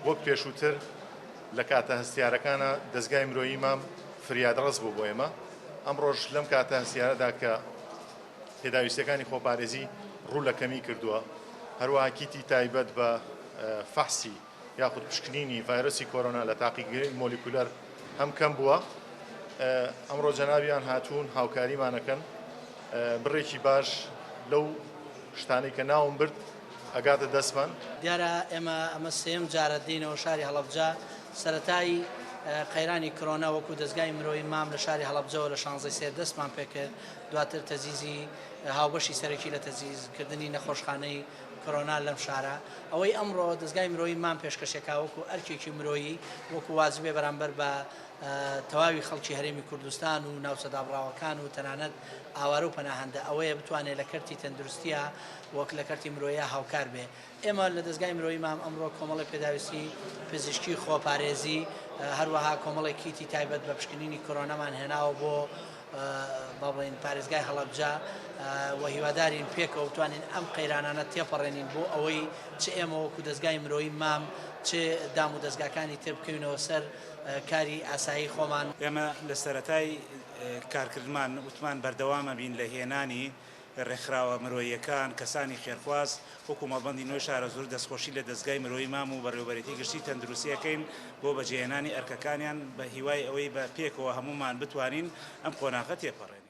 وەک پێشووتر لە کاتە هەستیارەکانە دەستگای مرۆیی مام فریادڕست بوو بۆ ئێمە ئەمڕۆژ لەم کاتە هەستیارەدا کە پێداویستەکانی خۆپارێزی ڕوو لە کەمی کردووە هەروەها کیتی تایبەت بە فەحسی یاخود پشکنینی ڤایرۆسی کۆرۆنا لە تاقیگری مۆلیکولەر هەم کەم بووە ئەمڕۆ جەنابیان هاتوون هاوکاریمانەکەن بڕێکی باش لەو شتانەی کە ناوم برد ئەگاتە دەستمان دیارە ئەمە سێم جارە دینەوە شاری هەڵەبجە سەرەتایی قەیرانی کۆرۆنا وەکو دەستگای مرۆیی مام لە شاری هەڵەبجەوە لە 16 دەستمان پێکرد دواتر تەزیزی هاوبەشی سەرەکی لە تەزیزکردنی نەخۆشخانەی کۆرۆنا لەم شارە ئەوەی ئەمڕۆ دەستگای مرۆیی مام پێشکەشێکا وەکو ئەرکێکی مرۆیی وەکو واجبێ بەرامبەر بە تەواوی خەڵکی هەرێمی کوردستان و ناوچەدابڕاوەکان و تەنانەت ئاوارە و پەناهەندە ئەوەیە بتوانێت لە کەرتی تەندروستیە وەک لە کەرتی مرۆیە هاوکار بێ ئێمە لە دەستگای مرۆیی مام ئەمڕۆ کۆمەڵی پێداویستی پزیشکی خۆپارێزی هەروەها کۆمەڵی کیتی تایبەت بە پشکنینی کۆرۆنامان هێناوە بۆ بەڵێن پارێزگای هەڵەبجە و هیوادارین پێکەوە بتوانین ئەم قەیرانانە تێپەڕێنین بۆ ئەوەی چ ئێمە وەکو دەستگای مرۆیی مام چ دام و دەستگاکانی تر بکەوینەوە سەر کاری ئاسایی خۆمان ئێمە لە سەرەتای کارکردمان وتمان بەردەوامە بین لە هێنانی ڕێکخراوە مرۆییەکان کەسانی خێرخواز وەکو مەڵبەندی نوێ شارە زۆر دەستخۆشی لە دەستگای مرۆیی مام و بەڕێوەبەرێتی گشتی تەندروستیەکەین بۆ بەجێهێنانی ئەرکەکانیان بە هیوای ئەوەی بە پێکەوە هەمومان بتوانین ئەم قۆناغە تێپەڕێنین.